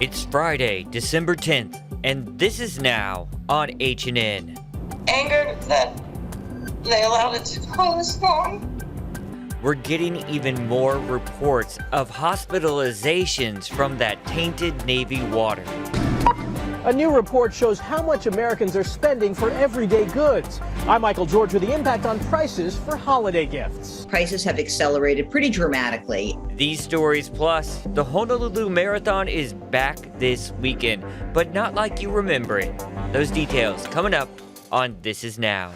It's Friday, December 10th, and this is now on H&N. Angered that they allowed it to go this long. We're getting even more reports of hospitalizations from that tainted Navy water. A new report shows how much Americans are spending for everyday goods. I'm Michael George with the impact on prices for holiday gifts. Prices have accelerated pretty dramatically. These stories plus, the Honolulu Marathon is back this weekend, but not like you remember it. Those details coming up on This Is Now.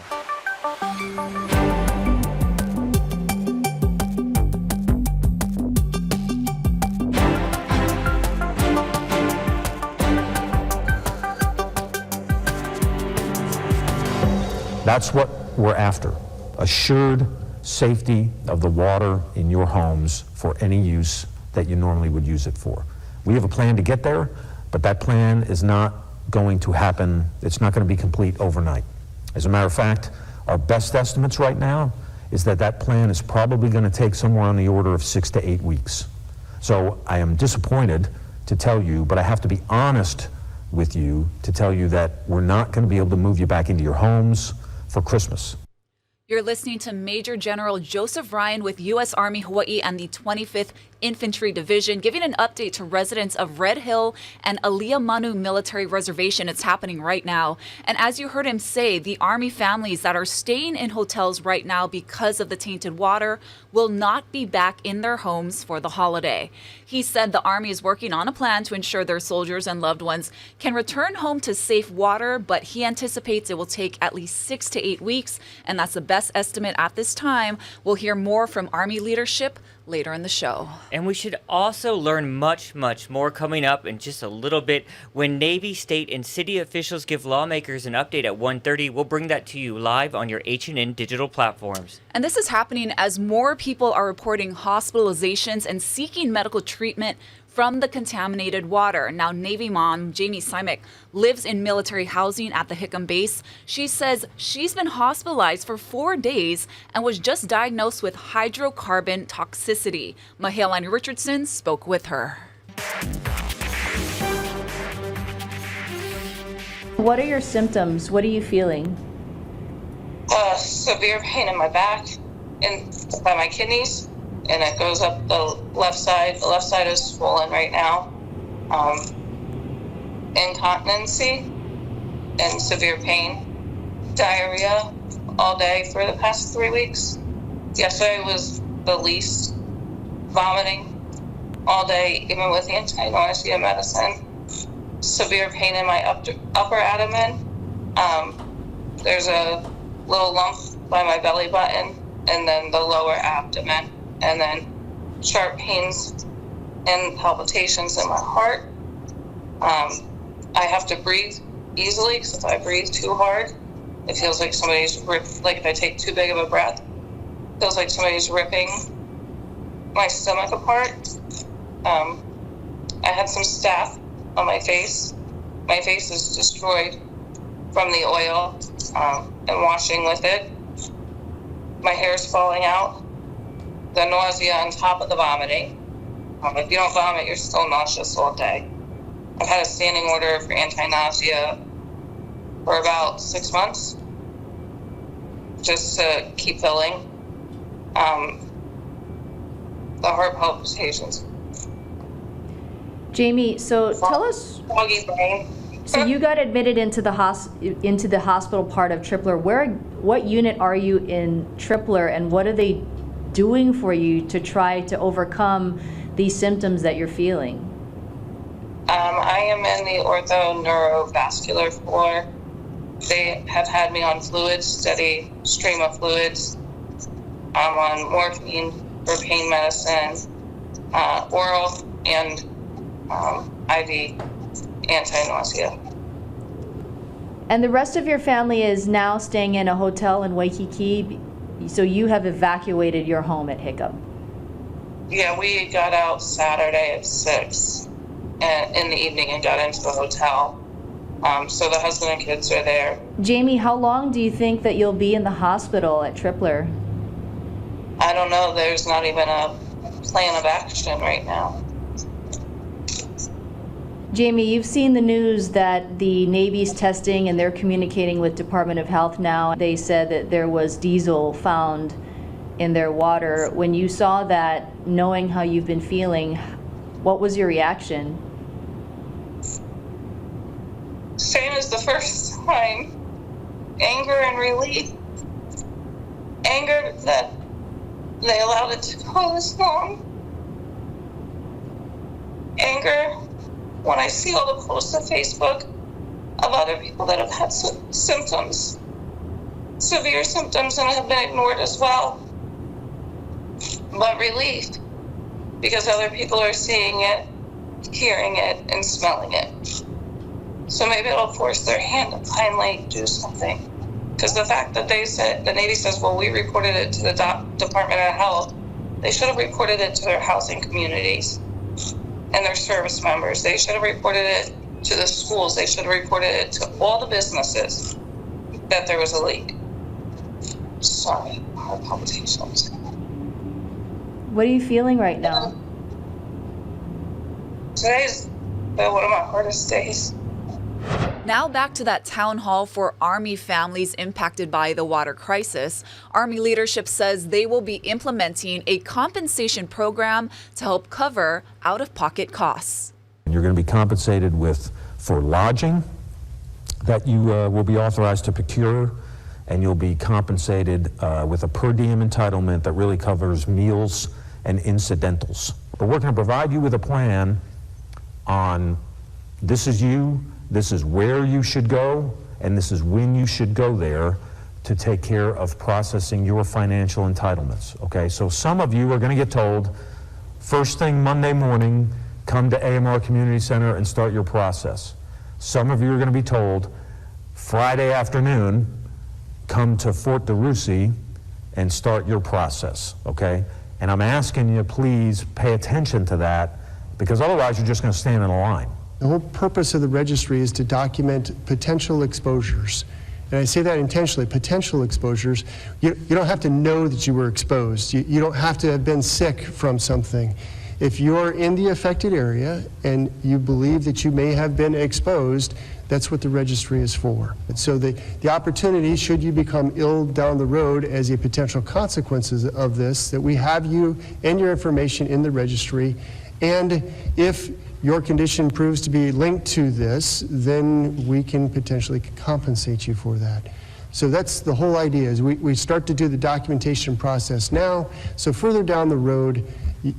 That's what we're after, assured safety of the water in your homes for any use that you normally would use it for. We have a plan to get there, but that plan is not going to happen. It's not going to be complete overnight. As a matter of fact, our best estimates right now is that that plan is probably going to take somewhere on the order of 6 to 8 weeks. So I am disappointed to tell you, but I have to be honest with you to tell you that we're not going to be able to move you back into your homes for Christmas. You're listening to Major General Joseph Ryan with U.S. Army Hawaii and the 25th Infantry Division, giving an update to residents of Red Hill and Aliamanu Military Reservation. It's happening right now. And as you heard him say, the Army families that are staying in hotels right now because of the tainted water will not be back in their homes for the holiday. He said the Army is working on a plan to ensure their soldiers and loved ones can return home to safe water, but he anticipates it will take at least 6 to 8 weeks, and that's the best estimate at this time. We'll hear more from Army leadership later in the show. And we should also learn much more coming up in just a little bit when Navy, state, and city officials give lawmakers an update at 1:30. We'll bring that to you live on your H&N digital platforms. And this is happening as more people are reporting hospitalizations and seeking medical treatment from the contaminated water. Now, Navy mom Jamie Simek lives in military housing at the Hickam base. She says she's been hospitalized for 4 days and was just diagnosed with hydrocarbon toxicity. Mahailani Richardson spoke with her. What are your symptoms? What are you feeling? Severe pain in my back and by my kidneys, and it goes up the left side. The left side is swollen right now. Incontinency and severe pain. Diarrhea all day for the past 3 weeks. Yesterday was the least. Vomiting all day, even with anti-nausea medicine. Severe pain in my upper abdomen. There's a little lump by my belly button, and then the lower abdomen, and then sharp pains and palpitations in my heart. I have to breathe easily because if I breathe too hard, it feels like somebody's like if I take too big of a breath, it feels like somebody's ripping my stomach apart. I had some staph on my face. My face is destroyed from the oil and washing with it. My hair is falling out. The nausea on top of the vomiting. If you don't vomit, you're still nauseous all day. I've had a standing order for anti-nausea for about 6 months, just to keep filling. The heart palpitations. Jamie, so tell us. Foggy brain. So you got admitted into the hospital part of Tripler. What unit are you in Tripler, and what are they doing for you to try to overcome these symptoms that you're feeling? I am in the ortho-neurovascular floor. They have had me on fluids, steady stream of fluids. I'm on morphine for pain medicine, oral and IV anti-nausea. And the rest of your family is now staying in a hotel in Waikiki, so you have evacuated your home at Hickam. Yeah, we got out Saturday at 6 in the evening and got into the hotel. So the husband and kids are there. Jamie, how long do you think that you'll be in the hospital at Tripler? I don't know. There's not even a plan of action right now. Jamie, you've seen the news that the Navy's testing and they're communicating with Department of Health now. They said that there was diesel found in their water. When you saw that, knowing how you've been feeling, what was your reaction? Same as the first time. Anger and relief. Anger that they allowed it to go this long. Anger when I see all the posts on Facebook of other people that have had symptoms, severe symptoms, and have been ignored as well. But relief, because other people are seeing it, hearing it, and smelling it. So maybe it'll force their hand to finally do something. Because the fact that they said, the Navy says, well, we reported it to the Department of Health, they should have reported it to their housing communities and their service members. They should have reported it to the schools. They should have reported it to all the businesses that there was a leak. Sorry, heart palpitations. What are you feeling right now? Today's one of my hardest days. Now back to that town hall for Army families impacted by the water crisis. Army leadership says they will be implementing a compensation program to help cover out-of-pocket costs. You're going to be compensated for lodging that you will be authorized to procure, and you'll be compensated with a per diem entitlement that really covers meals and incidentals. But we're going to provide you with a plan on this is you, this is where you should go, and this is when you should go there to take care of processing your financial entitlements, okay? So some of you are going to get told, first thing Monday morning, come to AMR Community Center and start your process. Some of you are going to be told, Friday afternoon, come to Fort DeRussy and start your process, okay? And I'm asking you, please pay attention to that, because otherwise you're just going to stand in a line. The whole purpose of the registry is to document potential exposures. And I say that intentionally, potential exposures. You don't have to know that you were exposed. You don't have to have been sick from something. If you're in the affected area and you believe that you may have been exposed, that's what the registry is for. And so the opportunity, should you become ill down the road as a potential consequences of this, that we have you and your information in the registry. And if your condition proves to be linked to this, then we can potentially compensate you for that. So that's the whole idea, is we start to do the documentation process now, so further down the road,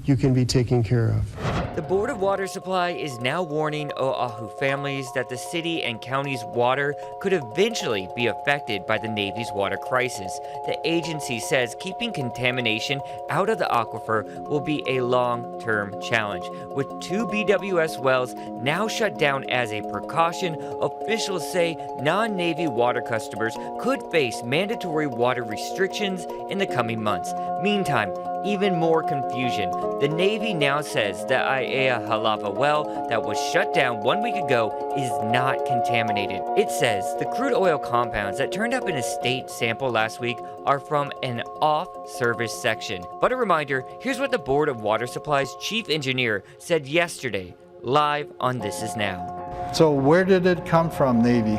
you can be taken care of. The Board of Water Supply is now warning Oahu families that the city and county's water could eventually be affected by the Navy's water crisis. The agency says keeping contamination out of the aquifer will be a long-term challenge. With 2 BWS wells now shut down as a precaution, officials say non-Navy water customers could face mandatory water restrictions in the coming months. Meantime, even more confusion. The Navy now says the Aiea Halava well that was shut down 1 week ago is not contaminated. It says the crude oil compounds that turned up in a state sample last week are from an off-service section. But a reminder, here's what the Board of Water Supply's chief engineer said yesterday, live on This Is Now. So where did it come from, Navy?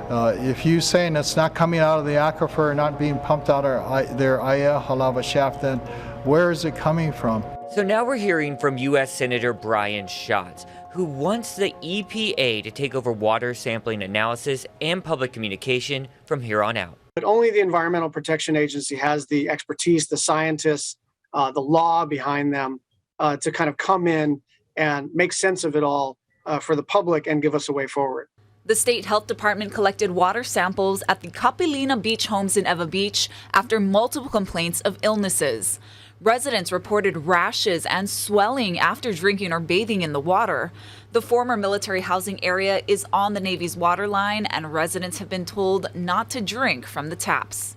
If you're saying it's not coming out of the aquifer, not being pumped out of their Aiea Halava shaft, then where is it coming from? So now we're hearing from U.S. Senator Brian Schatz, who wants the EPA to take over water sampling analysis and public communication from here on out. But only the Environmental Protection Agency has the expertise, the scientists, the law behind them to kind of come in and make sense of it all for the public and give us a way forward. The state health department collected water samples at the Kapilina Beach homes in Eva Beach after multiple complaints of illnesses. Residents reported rashes and swelling after drinking or bathing in the water. The former military housing area is on the Navy's water line, and residents have been told not to drink from the taps.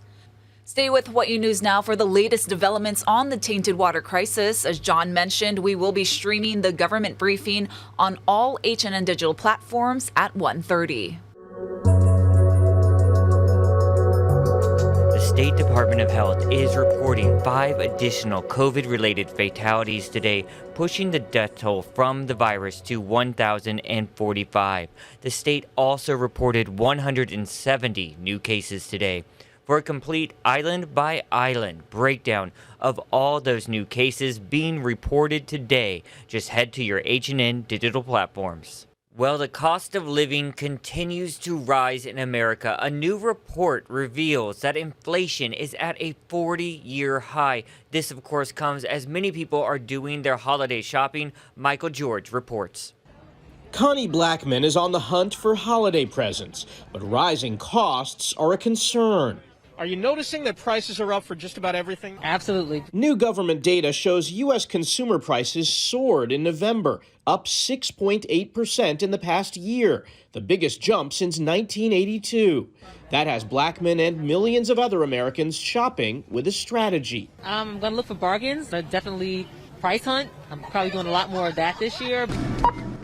Stay with What You News Now for the latest developments on the tainted water crisis. As John mentioned, we will be streaming the government briefing on all HNN digital platforms at 1:30. The State Department of Health is reporting 5 additional COVID-related fatalities today, pushing the death toll from the virus to 1,045. The state also reported 170 new cases today. For a complete island-by-island breakdown of all those new cases being reported today, just head to your H&N digital platforms. Well, the cost of living continues to rise in America. A new report reveals that inflation is at a 40-year high. This, of course, comes as many people are doing their holiday shopping. Michael George reports. Connie Blackman is on the hunt for holiday presents, but rising costs are a concern. Are you noticing that prices are up for just about everything? Absolutely. New government data shows U.S. consumer prices soared in November, up 6.8% in the past year, the biggest jump since 1982. That has Blackman and millions of other Americans shopping with a strategy. I'm going to look for bargains, definitely price hunt. I'm probably doing a lot more of that this year.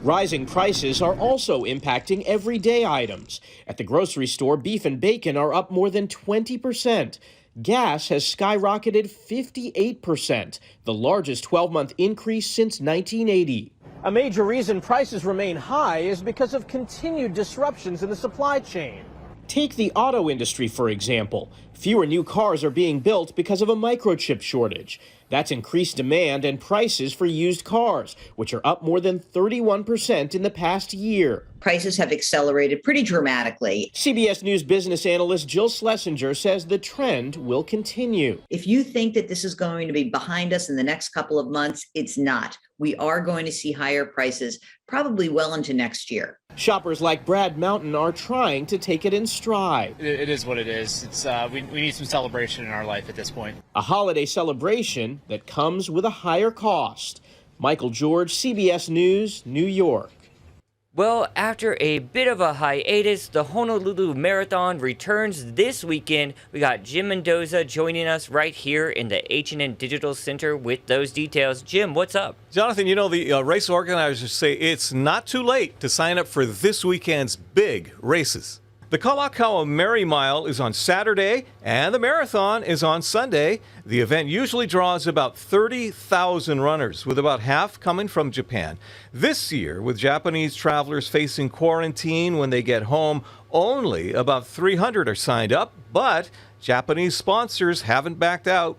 Rising prices are also impacting everyday items. At the grocery store, beef and bacon are up more than 20%. Gas has skyrocketed 58%, the largest 12-month increase since 1980. A major reason prices remain high is because of continued disruptions in the supply chain. Take the auto industry, for example. Fewer new cars are being built because of a microchip shortage. That's increased demand and prices for used cars, which are up more than 31% in the past year. Prices have accelerated pretty dramatically. CBS News business analyst Jill Schlesinger says the trend will continue. If you think that this is going to be behind us in the next couple of months, it's not. We are going to see higher prices, probably well into next year. Shoppers like Brad Mountain are trying to take it in stride. It is what it is. It's we need some celebration in our life at this point. A holiday celebration that comes with a higher cost. Michael George, CBS News, New York. Well, after a bit of a hiatus, the Honolulu Marathon returns this weekend. We got Jim Mendoza joining us right here in the H&N Digital Center with those details. Jim, what's up? Jonathan, you know, the race organizers say it's not too late to sign up for this weekend's big races. The Kalakaua Merry Mile is on Saturday, and the marathon is on Sunday. The event usually draws about 30,000 runners, with about half coming from Japan. This year, with Japanese travelers facing quarantine when they get home, only about 300 are signed up, but Japanese sponsors haven't backed out.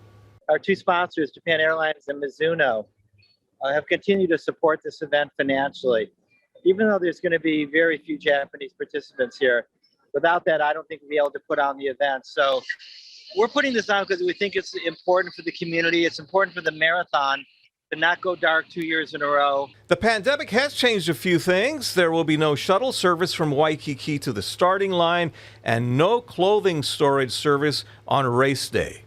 Our two sponsors, Japan Airlines and Mizuno, have continued to support this event financially. Even though there's going to be very few Japanese participants here, without that, I don't think we'll be able to put on the event. So we're putting this on because we think it's important for the community. It's important for the marathon to not go dark 2 years in a row. The pandemic has changed a few things. There will be no shuttle service from Waikiki to the starting line and no clothing storage service on race day.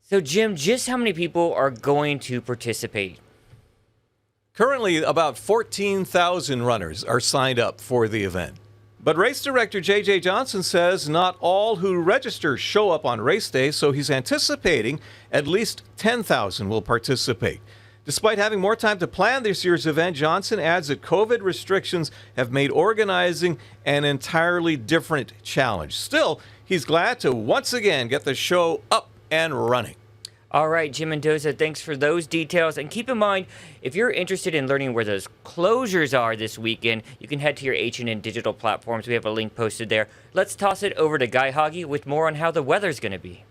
So, Jim, just how many people are going to participate? Currently, about 14,000 runners are signed up for the event. But race director J.J. Johnson says not all who register show up on race day, so he's anticipating at least 10,000 will participate. Despite having more time to plan this year's event, Johnson adds that COVID restrictions have made organizing an entirely different challenge. Still, he's glad to once again get the show up and running. All right, Jim Mendoza, thanks for those details. And keep in mind, if you're interested in learning where those closures are this weekend, you can head to your H&N digital platforms. We have a link posted there. Let's toss it over to Guy Hoggy with more on how the weather's going to be.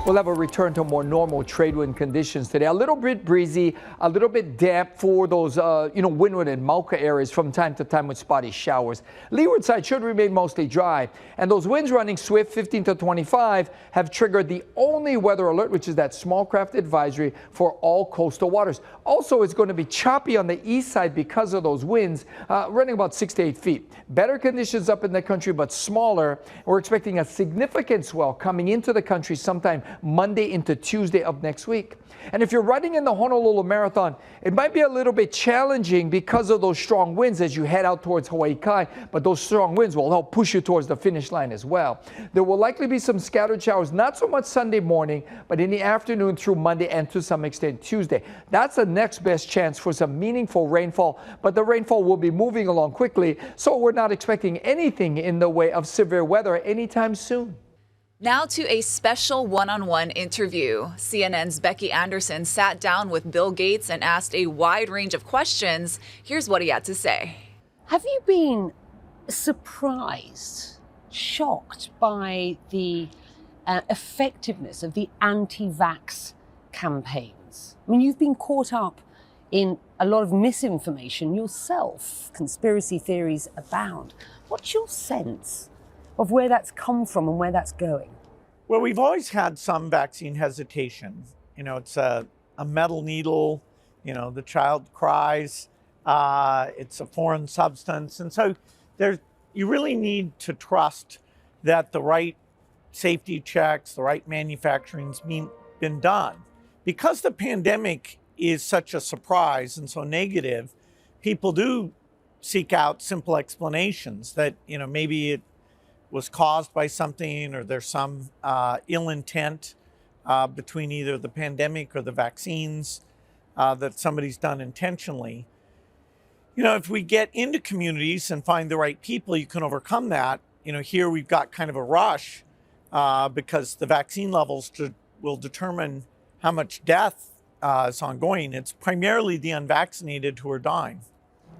We'll have a return to more normal trade wind conditions today. A little bit breezy, a little bit damp for those, windward and Mauka areas from time to time with spotty showers. Leeward side should remain mostly dry. And those winds running swift, 15 to 25, have triggered the only weather alert, which is that small craft advisory for all coastal waters. Also, it's going to be choppy on the east side because of those winds, running about 6 to 8 feet. Better conditions up in the country, but smaller. We're expecting a significant swell coming into the country sometime Monday into Tuesday of next week. And if you're running in the Honolulu Marathon, it might be a little bit challenging because of those strong winds as you head out towards Hawaii Kai, but those strong winds will help push you towards the finish line as well. There will likely be some scattered showers, not so much Sunday morning, but in the afternoon through Monday and to some extent Tuesday. That's the next best chance for some meaningful rainfall, but the rainfall will be moving along quickly, so we're not expecting anything in the way of severe weather anytime soon. Now to a special one-on-one interview. CNN's Becky Anderson sat down with Bill Gates and asked a wide range of questions. Here's what he had to say. Have you been surprised, shocked by the effectiveness of the anti-vax campaigns? I mean, you've been caught up in a lot of misinformation yourself. Conspiracy theories abound. What's your sense of where that's come from and where that's going? Well, we've always had some vaccine hesitation. You know, it's a metal needle, you know, the child cries, it's a foreign substance. And so you really need to trust that the right safety checks, the right manufacturing's been done. Because the pandemic is such a surprise and so negative, people do seek out simple explanations that, you know, maybe it was caused by something, or there's some ill intent between either the pandemic or the vaccines that somebody's done intentionally. You know, if we get into communities and find the right people, you can overcome that. You know, here we've got kind of a rush because the vaccine levels will determine how much death is ongoing. It's primarily the unvaccinated who are dying.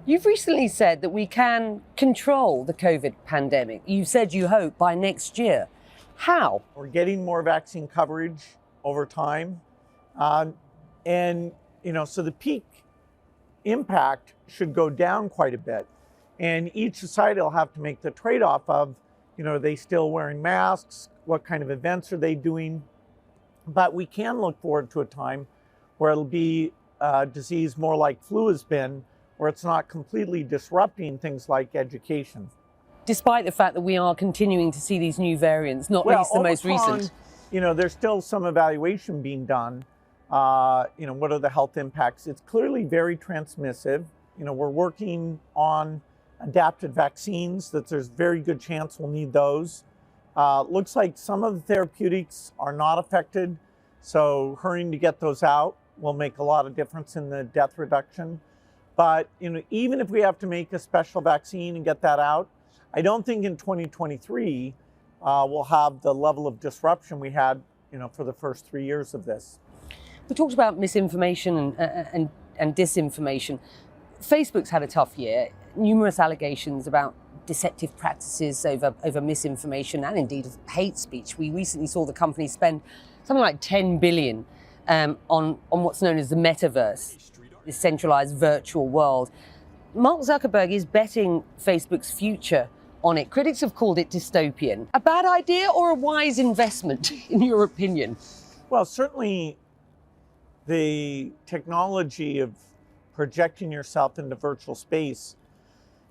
You've recently said that we can control the COVID pandemic. You said you hope by next year. How? We're getting more vaccine coverage over time. And, you know, so the peak impact should go down quite a bit. And each society will have to make the trade-off of, you know, are they still wearing masks? What kind of events are they doing? But we can look forward to a time where it'll be a disease more like flu has been, where it's not completely disrupting things like education. Despite the fact that we are continuing to see these new variants, not least the most recent. You know, there's still some evaluation being done. You know, what are the health impacts? It's clearly very transmissive. You know, we're working on adapted vaccines that there's very good chance we'll need those. Looks like some of the therapeutics are not affected, so hurrying to get those out will make a lot of difference in the death reduction. But, you know, even if we have to make a special vaccine and get that out, I don't think in 2023 we'll have the level of disruption we had, you know, for the first 3 years of this. We talked about misinformation and disinformation. Facebook's had a tough year. Numerous allegations about deceptive practices over misinformation and indeed hate speech. We recently saw the company spend something like $10 billion on what's known as the metaverse, this centralized virtual world. Mark Zuckerberg is betting Facebook's future on it. Critics have called it dystopian. A bad idea or a wise investment, in your opinion? Well, certainly the technology of projecting yourself into virtual space,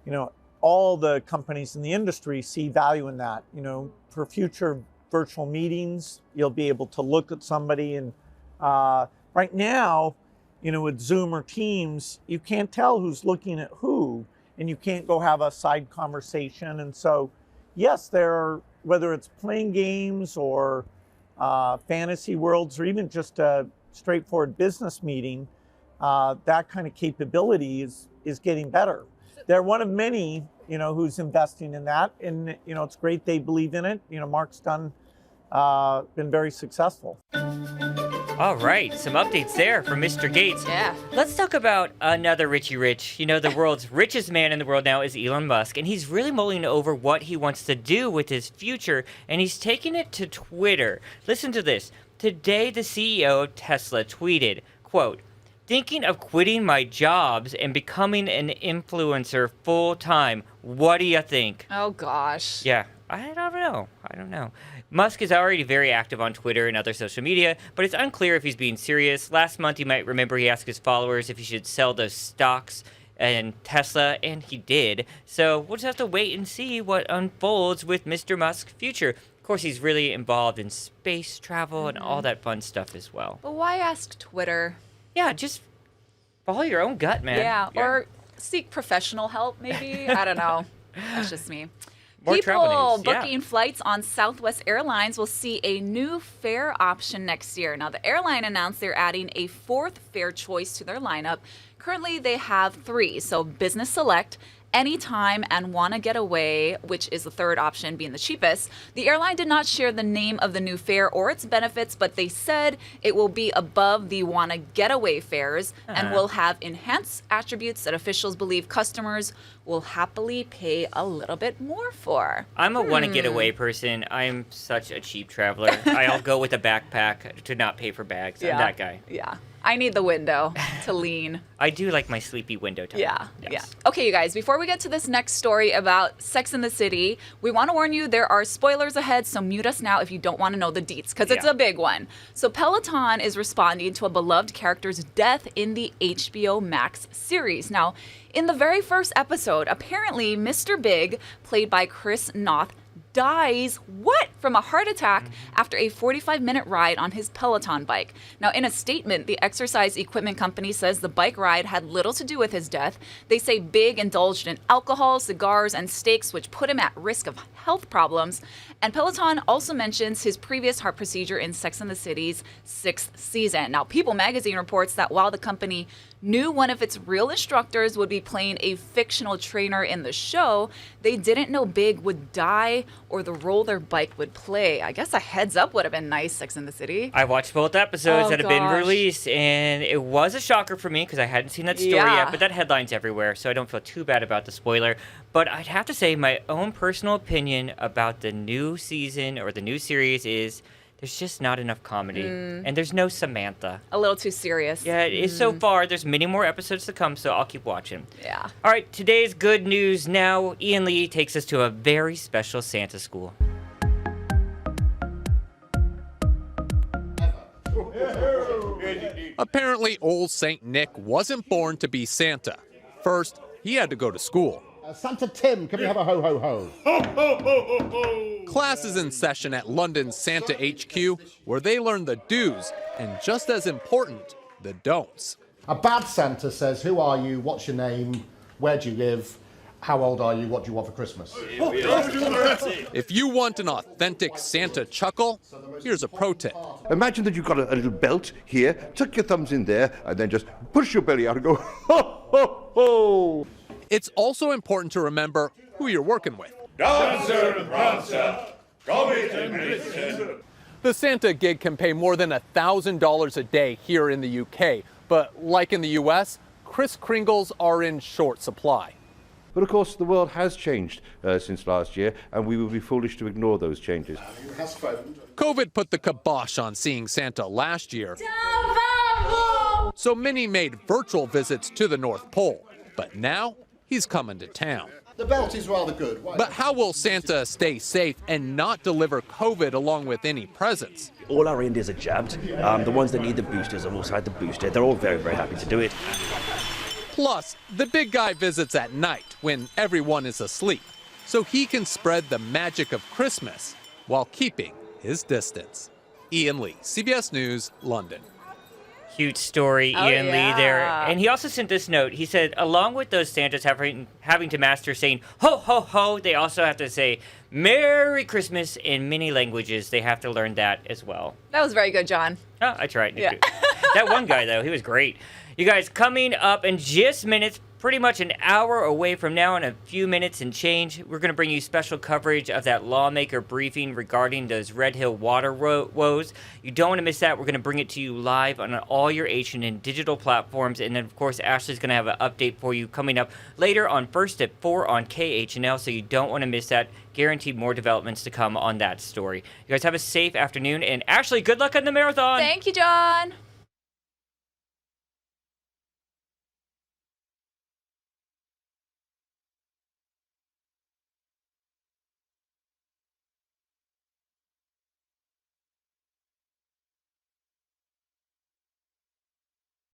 you know, all the companies in the industry see value in that. You know, for future virtual meetings, you'll be able to look at somebody and right now, you know, with Zoom or Teams, you can't tell who's looking at who, and you can't go have a side conversation. And so, yes, there are, whether it's playing games or fantasy worlds or even just a straightforward business meeting, that kind of capability is getting better. They're one of many, you know, who's investing in that, and you know, it's great they believe in it. You know, Mark's been very successful. All right, some updates there from Mr. Gates. Yeah. Let's talk about another Richie Rich. You know, the world's richest man in the world now is Elon Musk, and he's really mulling over what he wants to do with his future, and he's taking it to Twitter. Listen to this. Today, the CEO of Tesla tweeted, quote, "Thinking of quitting my jobs and becoming an influencer full time. What do you think?" Oh, gosh. Yeah, I don't know. Musk is already very active on Twitter and other social media, but it's unclear if he's being serious. Last month, you might remember he asked his followers if he should sell those stocks in Tesla, and he did. So we'll just have to wait and see what unfolds with Mr. Musk's future. Of course, he's really involved in space travel and all that fun stuff as well. But why ask Twitter? Yeah, just follow your own gut, man. Yeah, or seek professional help, maybe. I don't know. That's just me. More travel People news, yeah. booking flights on Southwest Airlines will see a new fare option next year. Now, the airline announced they're adding a fourth fare choice to their lineup. Currently, they have 3, so Business Select, Anytime, and Wanna Get Away, which is the third option being the cheapest. The airline did not share the name of the new fare or its benefits, but they said it will be above the Wanna Get Away fares and will have enhanced attributes that officials believe customers will happily pay a little bit more for. I'm a want to get away person. I'm such a cheap traveler. I'll go with a backpack to not pay for bags. I'm that guy. Yeah. I need the window to lean. I do like my sleepy window time. Yeah. Okay, you guys, before we get to this next story about Sex and the City, we want to warn you there are spoilers ahead, so mute us now if you don't want to know the deets, because it's a big one. So Peloton is responding to a beloved character's death in the HBO Max series. Now, in the very first episode, apparently Mr. Big, played by Chris Noth, dies from a heart attack after a 45-minute ride on his Peloton bike. Now, in a statement, the exercise equipment company says the bike ride had little to do with his death. They say Big indulged in alcohol, cigars, and steaks, which put him at risk of health problems. And Peloton also mentions his previous heart procedure in Sex and the City's 6th season. Now, People magazine reports that while the company knew one of its real instructors would be playing a fictional trainer in the show, they didn't know Big would die or the role their bike would play. I guess a heads up would have been nice, Sex and the City. I watched both episodes that have been released, and it was a shocker for me because I hadn't seen that story yet, but that headline's everywhere, so I don't feel too bad about the spoiler. But I'd have to say my own personal opinion about the new season or the new series is there's just not enough comedy. And there's no Samantha. A little too serious. Yeah, it is so far. There's many more episodes to come, so I'll keep watching. Yeah. All right, today's good news now. Ian Lee takes us to a very special Santa school. Apparently, old Saint Nick wasn't born to be Santa. First, he had to go to school. Santa Tim, can we have a ho ho ho? Ho ho ho ho ho! Class is in session at London's Santa HQ, where they learn the do's and, just as important, the don'ts. A bad Santa says, who are you, what's your name, where do you live, how old are you, what do you want for Christmas? If you want an authentic Santa chuckle, here's a pro tip. Imagine that you've got a little belt here, tuck your thumbs in there, and then just push your belly out and go, ho ho ho! It's also important to remember who you're working with. Dancer and Prancer, Comet and Blitzen. The Santa gig can pay more than $1,000 a day here in the UK, but like in the US, Kris Kringles are in short supply. But of course, the world has changed since last year, and we would be foolish to ignore those changes. COVID put the kibosh on seeing Santa last year, so many made virtual visits to the North Pole. But now, he's coming to town. The belt is rather good. But how will Santa stay safe and not deliver COVID along with any presents? All our reindeers are jabbed. The ones that need the boosters have also had the booster. They're all very, very happy to do it. Plus, the big guy visits at night when everyone is asleep, so he can spread the magic of Christmas while keeping his distance. Ian Lee, CBS News, London. Huge story, Ian Lee there. And he also sent this note. He said, along with those Santas having to master saying ho, ho, ho, they also have to say Merry Christmas in many languages. They have to learn that as well. That was very good, John. Oh, I tried. Yeah. That one guy, though, he was great. You guys, coming up in just minutes, pretty much an hour away from now and a few minutes and change, we're going to bring you special coverage of that lawmaker briefing regarding those Red Hill water woes. You don't want to miss that. We're going to bring it to you live on all your H&N digital platforms. And then, of course, Ashley's going to have an update for you coming up later on First at 4 on KHNL, so you don't want to miss that. Guaranteed more developments to come on that story. You guys have a safe afternoon. And Ashley, good luck on the marathon. Thank you, John.